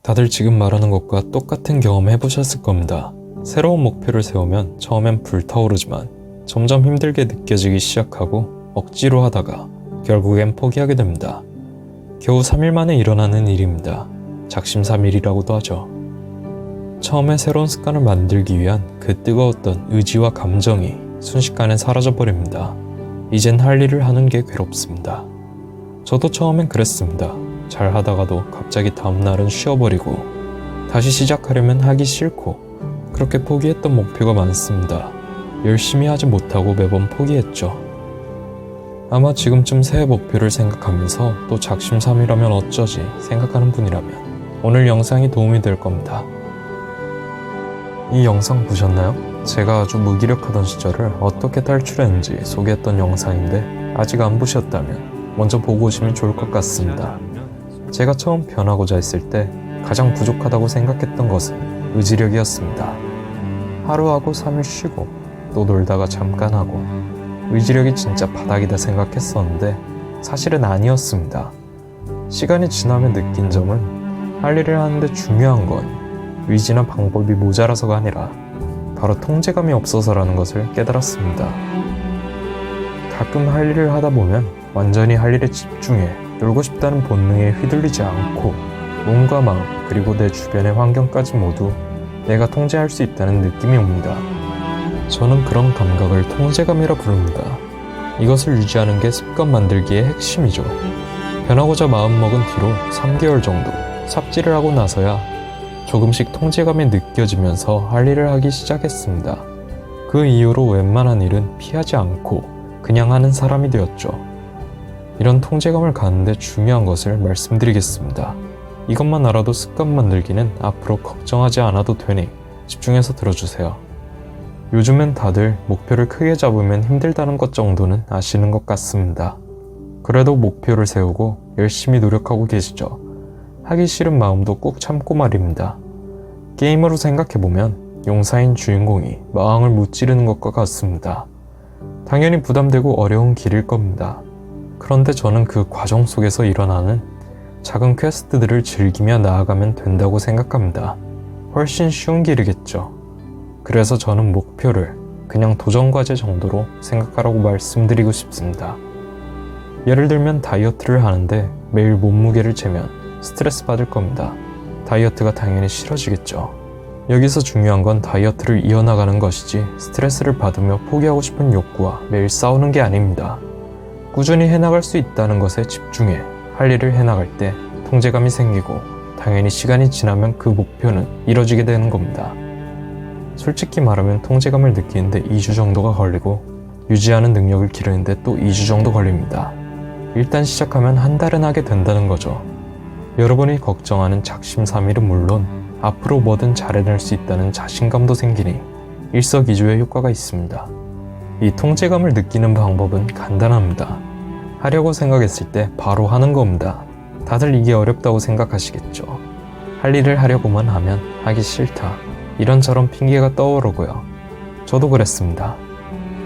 다들 지금 말하는 것과 똑같은 경험 해보셨을 겁니다. 새로운 목표를 세우면 처음엔 불타오르지만 점점 힘들게 느껴지기 시작하고 억지로 하다가 결국엔 포기하게 됩니다. 겨우 3일 만에 일어나는 일입니다. 작심삼일이라고도 하죠. 처음에 새로운 습관을 만들기 위한 그 뜨거웠던 의지와 감정이 순식간에 사라져버립니다. 이젠 할 일을 하는 게 괴롭습니다. 저도 처음엔 그랬습니다. 잘 하다가도 갑자기 다음날은 쉬어버리고 다시 시작하려면 하기 싫고 그렇게 포기했던 목표가 많습니다. 열심히 하지 못하고 매번 포기했죠. 아마 지금쯤 새해 목표를 생각하면서 또 작심삼일하면 어쩌지 생각하는 분이라면 오늘 영상이 도움이 될 겁니다. 이 영상 보셨나요? 제가 아주 무기력하던 시절을 어떻게 탈출했는지 소개했던 영상인데 아직 안 보셨다면 먼저 보고 오시면 좋을 것 같습니다. 제가 처음 변하고자 했을 때 가장 부족하다고 생각했던 것은 의지력이었습니다. 하루 하고 3일 쉬고 또 놀다가 잠깐 하고 의지력이 진짜 바닥이다 생각했었는데 사실은 아니었습니다. 시간이 지나면 느낀 점은 할 일을 하는데 중요한 건 의지나 방법이 모자라서가 아니라 바로 통제감이 없어서라는 것을 깨달았습니다. 가끔 할 일을 하다 보면 완전히 할 일에 집중해 놀고 싶다는 본능에 휘둘리지 않고 몸과 마음 그리고 내 주변의 환경까지 모두 내가 통제할 수 있다는 느낌이 옵니다. 저는 그런 감각을 통제감이라 부릅니다. 이것을 유지하는 게 습관 만들기의 핵심이죠. 변하고자 마음먹은 뒤로 3개월 정도 삽질을 하고 나서야 조금씩 통제감이 느껴지면서 할 일을 하기 시작했습니다. 그 이후로 웬만한 일은 피하지 않고 그냥 하는 사람이 되었죠. 이런 통제감을 갖는데 중요한 것을 말씀드리겠습니다. 이것만 알아도 습관 만들기는 앞으로 걱정하지 않아도 되니 집중해서 들어주세요. 요즘엔 다들 목표를 크게 잡으면 힘들다는 것 정도는 아시는 것 같습니다. 그래도 목표를 세우고 열심히 노력하고 계시죠. 하기 싫은 마음도 꾹 참고 말입니다. 게임으로 생각해보면 용사인 주인공이 마왕을 무찌르는 것과 같습니다. 당연히 부담되고 어려운 길일 겁니다. 그런데 저는 그 과정 속에서 일어나는 작은 퀘스트들을 즐기며 나아가면 된다고 생각합니다. 훨씬 쉬운 길이겠죠. 그래서 저는 목표를 그냥 도전과제 정도로 생각하라고 말씀드리고 싶습니다. 예를 들면 다이어트를 하는데 매일 몸무게를 재면 스트레스 받을 겁니다. 다이어트가 당연히 싫어지겠죠. 여기서 중요한 건 다이어트를 이어나가는 것이지 스트레스를 받으며 포기하고 싶은 욕구와 매일 싸우는 게 아닙니다. 꾸준히 해나갈 수 있다는 것에 집중해 할 일을 해나갈 때 통제감이 생기고 당연히 시간이 지나면 그 목표는 이뤄지게 되는 겁니다. 솔직히 말하면 통제감을 느끼는데 2주 정도가 걸리고 유지하는 능력을 기르는데 또 2주 정도 걸립니다. 일단 시작하면 한 달은 하게 된다는 거죠. 여러분이 걱정하는 작심삼일은 물론 앞으로 뭐든 잘해낼 수 있다는 자신감도 생기니 일석이조의 효과가 있습니다. 이 통제감을 느끼는 방법은 간단합니다. 하려고 생각했을 때 바로 하는 겁니다. 다들 이게 어렵다고 생각하시겠죠. 할 일을 하려고만 하면 하기 싫다. 이런저런 핑계가 떠오르고요. 저도 그랬습니다.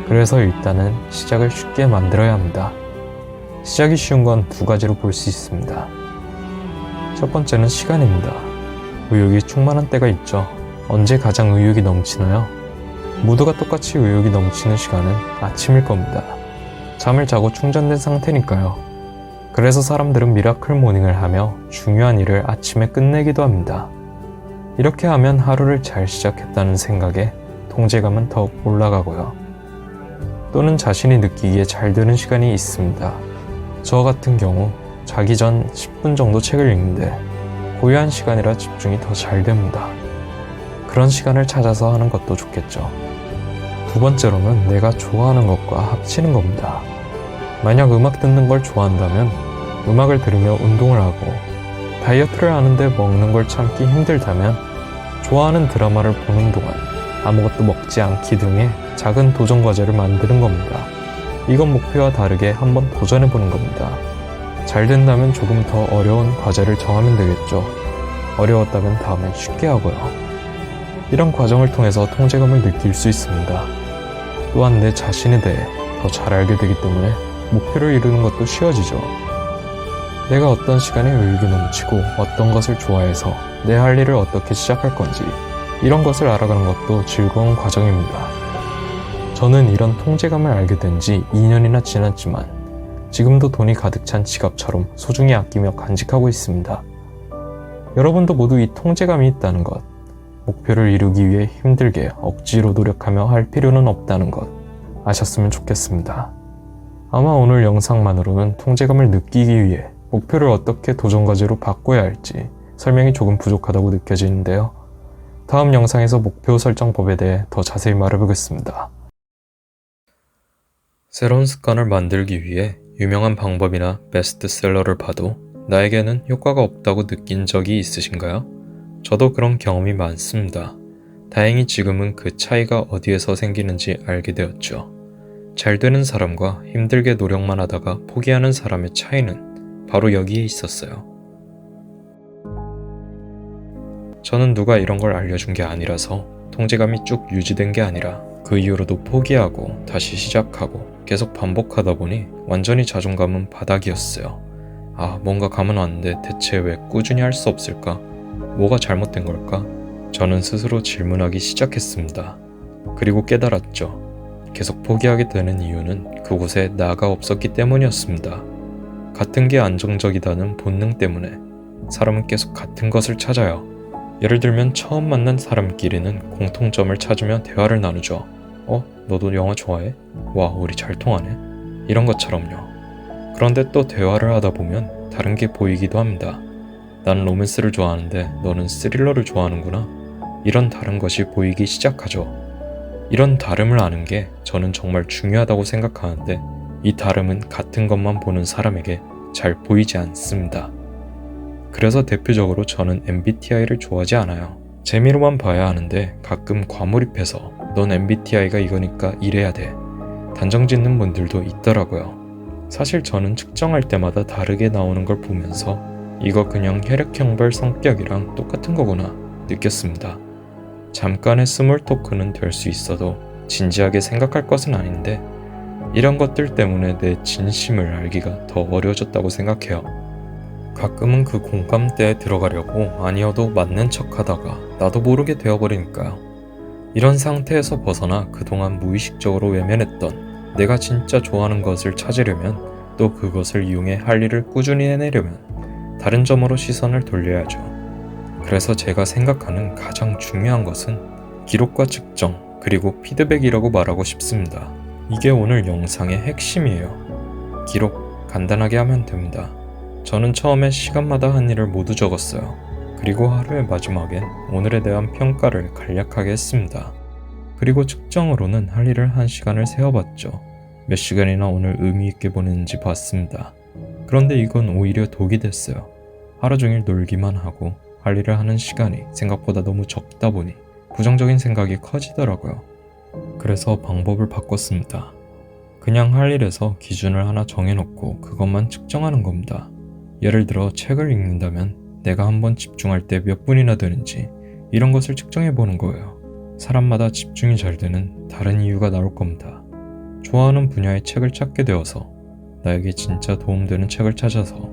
그래서 일단은 시작을 쉽게 만들어야 합니다. 시작이 쉬운 건 두 가지로 볼 수 있습니다. 첫 번째는 시간입니다. 의욕이 충만한 때가 있죠. 언제 가장 의욕이 넘치나요? 모두가 똑같이 의욕이 넘치는 시간은 아침일 겁니다. 잠을 자고 충전된 상태니까요. 그래서 사람들은 미라클 모닝을 하며 중요한 일을 아침에 끝내기도 합니다. 이렇게 하면 하루를 잘 시작했다는 생각에 통제감은 더욱 올라가고요. 또는 자신이 느끼기에 잘 되는 시간이 있습니다. 저 같은 경우 자기 전 10분 정도 책을 읽는데 고요한 시간이라 집중이 더 잘 됩니다. 그런 시간을 찾아서 하는 것도 좋겠죠. 두 번째로는 내가 좋아하는 것과 합치는 겁니다. 만약 음악 듣는 걸 좋아한다면 음악을 들으며 운동을 하고 다이어트를 하는데 먹는 걸 참기 힘들다면 좋아하는 드라마를 보는 동안 아무것도 먹지 않기 등의 작은 도전 과제를 만드는 겁니다. 이건 목표와 다르게 한번 도전해보는 겁니다. 잘 된다면 조금 더 어려운 과제를 정하면 되겠죠. 어려웠다면 다음엔 쉽게 하고요. 이런 과정을 통해서 통제감을 느낄 수 있습니다. 또한 내 자신에 대해 더 잘 알게 되기 때문에 목표를 이루는 것도 쉬워지죠. 내가 어떤 시간에 의욕이 넘치고 어떤 것을 좋아해서 내 할 일을 어떻게 시작할 건지 이런 것을 알아가는 것도 즐거운 과정입니다. 저는 이런 통제감을 알게 된 지 2년이나 지났지만 지금도 돈이 가득 찬 지갑처럼 소중히 아끼며 간직하고 있습니다. 여러분도 모두 이 통제감이 있다는 것, 목표를 이루기 위해 힘들게 억지로 노력하며 할 필요는 없다는 것 아셨으면 좋겠습니다. 아마 오늘 영상만으로는 통제감을 느끼기 위해 목표를 어떻게 도전과제로 바꿔야 할지 설명이 조금 부족하다고 느껴지는데요. 다음 영상에서 목표 설정법에 대해 더 자세히 말해보겠습니다. 새로운 습관을 만들기 위해 유명한 방법이나 베스트셀러를 봐도 나에게는 효과가 없다고 느낀 적이 있으신가요? 저도 그런 경험이 많습니다. 다행히 지금은 그 차이가 어디에서 생기는지 알게 되었죠. 잘 되는 사람과 힘들게 노력만 하다가 포기하는 사람의 차이는 바로 여기에 있었어요. 저는 누가 이런 걸 알려준 게 아니라서 통제감이 쭉 유지된 게 아니라 그 이후로도 포기하고 다시 시작하고 계속 반복하다 보니 완전히 자존감은 바닥이었어요. 뭔가 감은 왔는데 대체 왜 꾸준히 할 수 없을까? 뭐가 잘못된 걸까? 저는 스스로 질문하기 시작했습니다. 그리고 깨달았죠. 계속 포기하게 되는 이유는 그곳에 나가 없었기 때문이었습니다. 같은 게 안정적이다는 본능 때문에 사람은 계속 같은 것을 찾아요. 예를 들면 처음 만난 사람끼리는 공통점을 찾으며 대화를 나누죠. 너도 영화 좋아해? 와, 우리 잘 통하네. 이런 것처럼요. 그런데 또 대화를 하다 보면 다른 게 보이기도 합니다. 나는 로맨스를 좋아하는데 너는 스릴러를 좋아하는구나. 이런 다른 것이 보이기 시작하죠. 이런 다름을 아는 게 저는 정말 중요하다고 생각하는데 이 다름은 같은 것만 보는 사람에게 잘 보이지 않습니다. 그래서 대표적으로 저는 MBTI를 좋아하지 않아요. 재미로만 봐야 하는데 가끔 과몰입해서 넌 MBTI가 이거니까 이래야 돼. 단정 짓는 분들도 있더라고요. 사실 저는 측정할 때마다 다르게 나오는 걸 보면서 이거 그냥 혈액형별 성격이랑 똑같은 거구나 느꼈습니다. 잠깐의 스몰 토크는 될 수 있어도 진지하게 생각할 것은 아닌데 이런 것들 때문에 내 진심을 알기가 더 어려워졌다고 생각해요. 가끔은 그 공감대에 들어가려고 아니어도 맞는 척 하다가 나도 모르게 되어버리니까요. 이런 상태에서 벗어나 그동안 무의식적으로 외면했던 내가 진짜 좋아하는 것을 찾으려면 또 그것을 이용해 할 일을 꾸준히 해내려면 다른 점으로 시선을 돌려야죠. 그래서 제가 생각하는 가장 중요한 것은 기록과 측정 그리고 피드백이라고 말하고 싶습니다. 이게 오늘 영상의 핵심이에요. 기록 간단하게 하면 됩니다. 저는 처음에 시간마다 한 일을 모두 적었어요. 그리고 하루의 마지막엔 오늘에 대한 평가를 간략하게 했습니다. 그리고 측정으로는 할 일을 1시간을 세어봤죠. 몇 시간이나 오늘 의미 있게 보냈는지 봤습니다. 그런데 이건 오히려 독이 됐어요. 하루 종일 놀기만 하고 할 일을 하는 시간이 생각보다 너무 적다 보니 부정적인 생각이 커지더라고요. 그래서 방법을 바꿨습니다. 그냥 할 일에서 기준을 하나 정해놓고 그것만 측정하는 겁니다. 예를 들어 책을 읽는다면 내가 한번 집중할 때 몇 분이나 되는지 이런 것을 측정해보는 거예요. 사람마다 집중이 잘 되는 다른 이유가 나올 겁니다. 좋아하는 분야의 책을 찾게 되어서 나에게 진짜 도움되는 책을 찾아서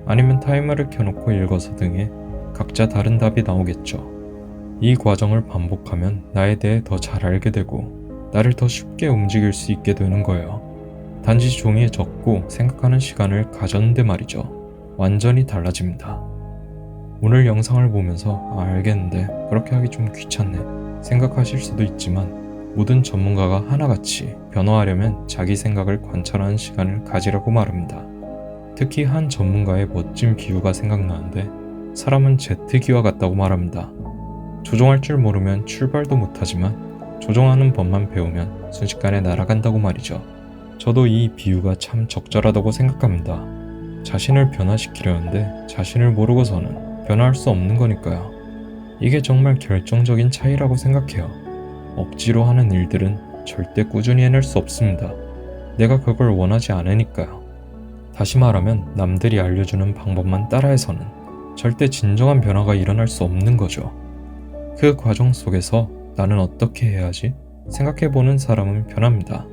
아니면 타이머를 켜놓고 읽어서 등의 각자 다른 답이 나오겠죠. 이 과정을 반복하면 나에 대해 더 잘 알게 되고 나를 더 쉽게 움직일 수 있게 되는 거예요. 단지 종이에 적고 생각하는 시간을 가졌는데 말이죠. 완전히 달라집니다. 오늘 영상을 보면서 알겠는데 그렇게 하기 좀 귀찮네 생각하실 수도 있지만 모든 전문가가 하나같이 변화하려면 자기 생각을 관찰하는 시간을 가지라고 말합니다. 특히 한 전문가의 멋진 비유가 생각나는데 사람은 제트기와 같다고 말합니다. 조종할 줄 모르면 출발도 못하지만 조종하는 법만 배우면 순식간에 날아간다고 말이죠. 저도 이 비유가 참 적절하다고 생각합니다. 자신을 변화시키려는데 자신을 모르고서는 변화할 수 없는 거니까요. 이게 정말 결정적인 차이라고 생각해요. 억지로 하는 일들은 절대 꾸준히 해낼 수 없습니다. 내가 그걸 원하지 않으니까요. 다시 말하면 남들이 알려주는 방법만 따라해서는 절대 진정한 변화가 일어날 수 없는 거죠. 그 과정 속에서 나는 어떻게 해야지 생각해보는 사람은 변합니다.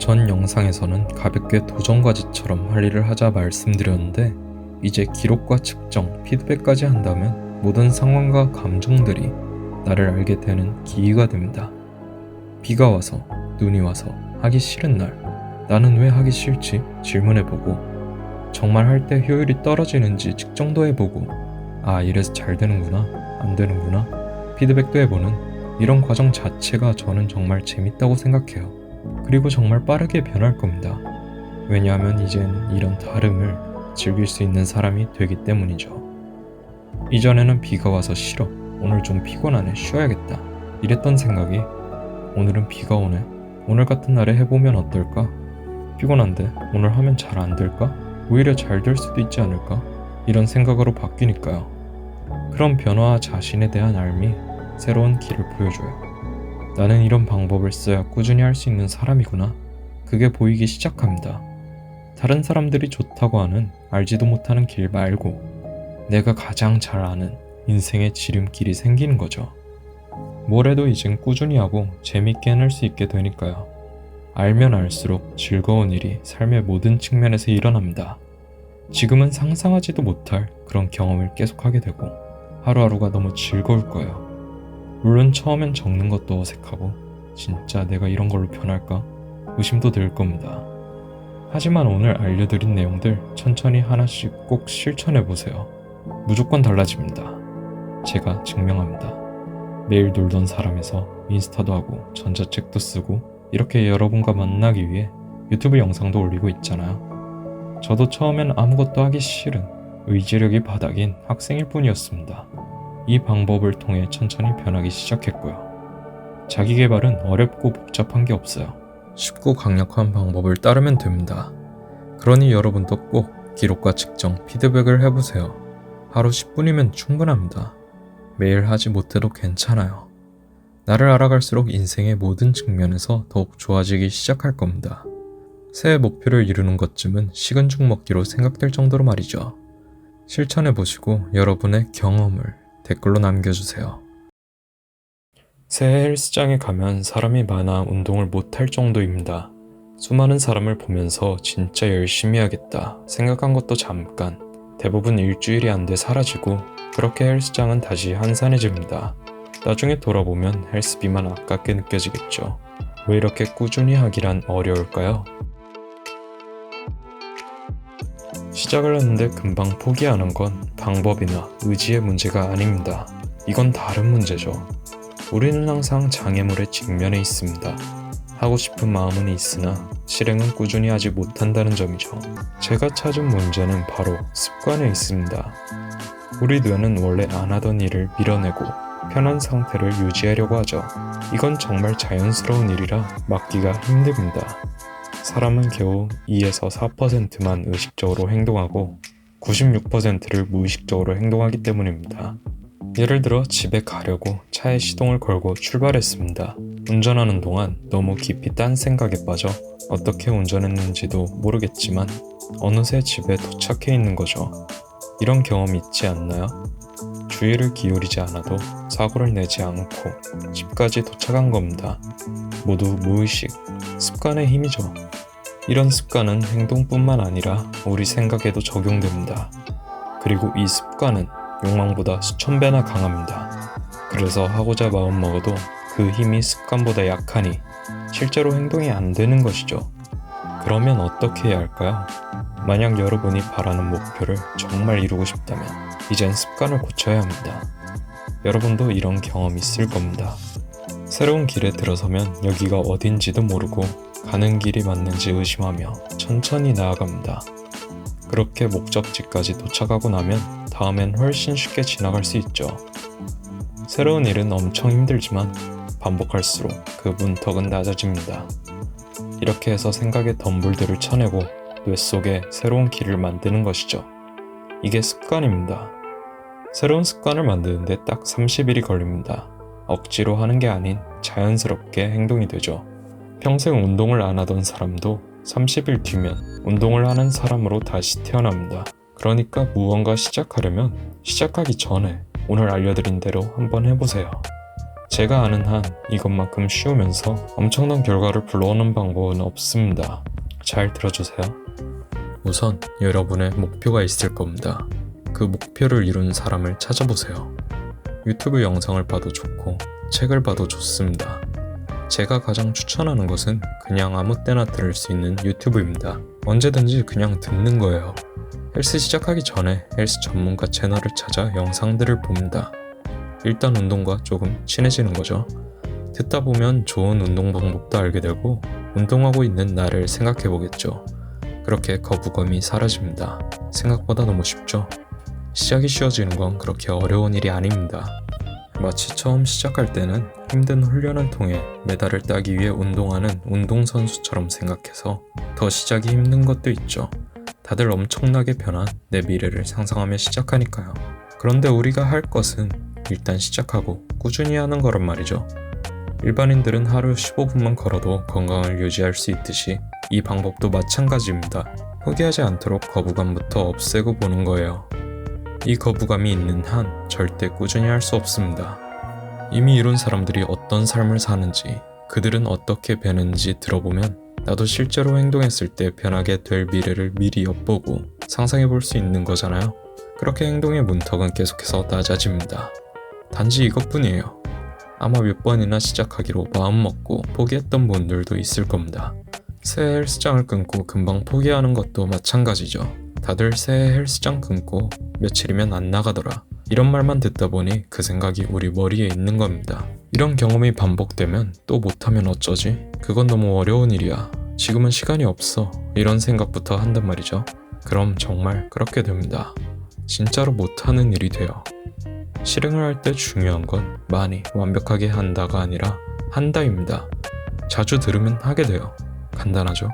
전 영상에서는 가볍게 도전과제처럼 할 일을 하자 말씀드렸는데 이제 기록과 측정, 피드백까지 한다면 모든 상황과 감정들이 나를 알게 되는 기회가 됩니다. 비가 와서, 눈이 와서 하기 싫은 날 나는 왜 하기 싫지? 질문해보고 정말 할 때 효율이 떨어지는지 측정도 해보고 아 이래서 잘 되는구나, 안 되는구나 피드백도 해보는 이런 과정 자체가 저는 정말 재밌다고 생각해요. 그리고 정말 빠르게 변할 겁니다. 왜냐하면 이젠 이런 다름을 즐길 수 있는 사람이 되기 때문이죠. 이전에는 비가 와서 싫어, 오늘 좀 피곤하네, 쉬어야겠다 이랬던 생각이 오늘은 비가 오네, 오늘 같은 날에 해보면 어떨까? 피곤한데 오늘 하면 잘 안 될까? 오히려 잘 될 수도 있지 않을까? 이런 생각으로 바뀌니까요. 그런 변화와 자신에 대한 알미, 새로운 길을 보여줘요. 나는 이런 방법을 써야 꾸준히 할 수 있는 사람이구나. 그게 보이기 시작합니다. 다른 사람들이 좋다고 하는 알지도 못하는 길 말고 내가 가장 잘 아는 인생의 지름길이 생기는 거죠. 뭘 해도 이젠 꾸준히 하고 재밌게 해낼 수 있게 되니까요. 알면 알수록 즐거운 일이 삶의 모든 측면에서 일어납니다. 지금은 상상하지도 못할 그런 경험을 계속하게 되고 하루하루가 너무 즐거울 거예요. 물론 처음엔 적는 것도 어색하고 진짜 내가 이런 걸로 변할까? 의심도 들 겁니다. 하지만 오늘 알려드린 내용들 천천히 하나씩 꼭 실천해보세요. 무조건 달라집니다. 제가 증명합니다. 매일 놀던 사람에서 인스타도 하고 전자책도 쓰고 이렇게 여러분과 만나기 위해 유튜브 영상도 올리고 있잖아요. 저도 처음엔 아무것도 하기 싫은 의지력이 바닥인 학생일 뿐이었습니다. 이 방법을 통해 천천히 변하기 시작했고요. 자기계발은 어렵고 복잡한 게 없어요. 쉽고 강력한 방법을 따르면 됩니다. 그러니 여러분도 꼭 기록과 측정, 피드백을 해보세요. 하루 10분이면 충분합니다. 매일 하지 못해도 괜찮아요. 나를 알아갈수록 인생의 모든 측면에서 더욱 좋아지기 시작할 겁니다. 새해 목표를 이루는 것쯤은 식은 죽 먹기로 생각될 정도로 말이죠. 실천해보시고 여러분의 경험을 댓글로 남겨주세요. 새해 헬스장에 가면 사람이 많아 운동을 못할 정도입니다. 수많은 사람을 보면서 진짜 열심히 해야겠다 생각한 것도 잠깐, 대부분 일주일이 안 돼 사라지고 그렇게 헬스장은 다시 한산해집니다. 나중에 돌아보면 헬스비만 아깝게 느껴지겠죠. 왜 이렇게 꾸준히 하기란 어려울까요? 시작을 했는데 금방 포기하는 건 방법이나 의지의 문제가 아닙니다. 이건 다른 문제죠. 우리는 항상 장애물에 직면해 있습니다. 하고 싶은 마음은 있으나 실행은 꾸준히 하지 못한다는 점이죠. 제가 찾은 문제는 바로 습관에 있습니다. 우리 뇌는 원래 안 하던 일을 밀어내고 편한 상태를 유지하려고 하죠. 이건 정말 자연스러운 일이라 막기가 힘듭니다. 사람은 겨우 2에서 4%만 의식적으로 행동하고 96%를 무의식적으로 행동하기 때문입니다. 예를 들어 집에 가려고 차에 시동을 걸고 출발했습니다. 운전하는 동안 너무 깊이 딴 생각에 빠져 어떻게 운전했는지도 모르겠지만 어느새 집에 도착해 있는 거죠. 이런 경험 있지 않나요? 주의를 기울이지 않아도 사고를 내지 않고 집까지 도착한 겁니다. 모두 무의식, 습관의 힘이죠. 이런 습관은 행동뿐만 아니라 우리 생각에도 적용됩니다. 그리고 이 습관은 욕망보다 수천 배나 강합니다. 그래서 하고자 마음먹어도 그 힘이 습관보다 약하니 실제로 행동이 안 되는 것이죠. 그러면 어떻게 해야 할까요? 만약 여러분이 바라는 목표를 정말 이루고 싶다면 이젠 습관을 고쳐야 합니다. 여러분도 이런 경험 있을 겁니다. 새로운 길에 들어서면 여기가 어딘지도 모르고 가는 길이 맞는지 의심하며 천천히 나아갑니다. 그렇게 목적지까지 도착하고 나면 다음엔 훨씬 쉽게 지나갈 수 있죠. 새로운 일은 엄청 힘들지만 반복할수록 그 문턱은 낮아집니다. 이렇게 해서 생각의 덤불들을 쳐내고 뇌 속에 새로운 길을 만드는 것이죠. 이게 습관입니다. 새로운 습관을 만드는데 딱 30일이 걸립니다. 억지로 하는 게 아닌 자연스럽게 행동이 되죠. 평생 운동을 안 하던 사람도 30일 뒤면 운동을 하는 사람으로 다시 태어납니다. 그러니까 무언가 시작하려면 시작하기 전에 오늘 알려드린 대로 한번 해보세요. 제가 아는 한 이것만큼 쉬우면서 엄청난 결과를 불러오는 방법은 없습니다. 잘 들어주세요. 우선 여러분의 목표가 있을 겁니다. 그 목표를 이룬 사람을 찾아보세요. 유튜브 영상을 봐도 좋고 책을 봐도 좋습니다. 제가 가장 추천하는 것은 그냥 아무 때나 들을 수 있는 유튜브입니다. 언제든지 그냥 듣는 거예요. 헬스 시작하기 전에 헬스 전문가 채널을 찾아 영상들을 봅니다. 일단 운동과 조금 친해지는 거죠. 듣다 보면 좋은 운동 방법도 알게 되고 운동하고 있는 나를 생각해 보겠죠. 그렇게 거부감이 사라집니다. 생각보다 너무 쉽죠? 시작이 쉬워지는 건 그렇게 어려운 일이 아닙니다. 마치 처음 시작할 때는 힘든 훈련을 통해 메달을 따기 위해 운동하는 운동선수처럼 생각해서 더 시작이 힘든 것도 있죠. 다들 엄청나게 변한 내 미래를 상상하며 시작하니까요. 그런데 우리가 할 것은 일단 시작하고 꾸준히 하는 거란 말이죠. 일반인들은 하루 15분만 걸어도 건강을 유지할 수 있듯이 이 방법도 마찬가지입니다. 포기하지 않도록 거부감부터 없애고 보는 거예요. 이 거부감이 있는 한 절대 꾸준히 할 수 없습니다. 이미 이룬 사람들이 어떤 삶을 사는지, 그들은 어떻게 변했는지 들어보면 나도 실제로 행동했을 때 변하게 될 미래를 미리 엿보고 상상해 볼 수 있는 거잖아요. 그렇게 행동의 문턱은 계속해서 낮아집니다. 단지 이것뿐이에요. 아마 몇 번이나 시작하기로 마음먹고 포기했던 분들도 있을 겁니다. 새 헬스장을 끊고 금방 포기하는 것도 마찬가지죠. 다들 새 헬스장 끊고 며칠이면 안 나가더라. 이런 말만 듣다 보니 그 생각이 우리 머리에 있는 겁니다. 이런 경험이 반복되면 또 못하면 어쩌지? 그건 너무 어려운 일이야. 지금은 시간이 없어. 이런 생각부터 한단 말이죠. 그럼 정말 그렇게 됩니다. 진짜로 못하는 일이 돼요. 실행을 할 때 중요한 건 많이 완벽하게 한다가 아니라 한다입니다. 자주 들으면 하게 돼요. 간단하죠?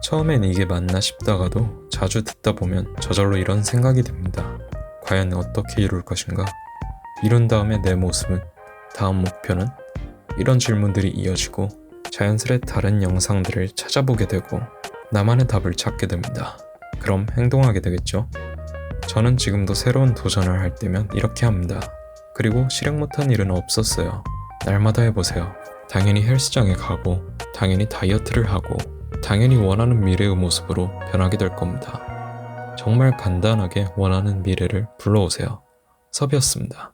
처음엔 이게 맞나 싶다가도 자주 듣다 보면 저절로 이런 생각이 듭니다. 과연 어떻게 이룰 것인가? 이룬 다음에 내 모습은? 다음 목표는? 이런 질문들이 이어지고 자연스레 다른 영상들을 찾아보게 되고 나만의 답을 찾게 됩니다. 그럼 행동하게 되겠죠? 저는 지금도 새로운 도전을 할 때면 이렇게 합니다. 그리고 실행 못한 일은 없었어요. 날마다 해보세요. 당연히 헬스장에 가고 당연히 다이어트를 하고 당연히 원하는 미래의 모습으로 변하게 될 겁니다. 정말 간단하게 원하는 미래를 불러오세요. 섭이었습니다.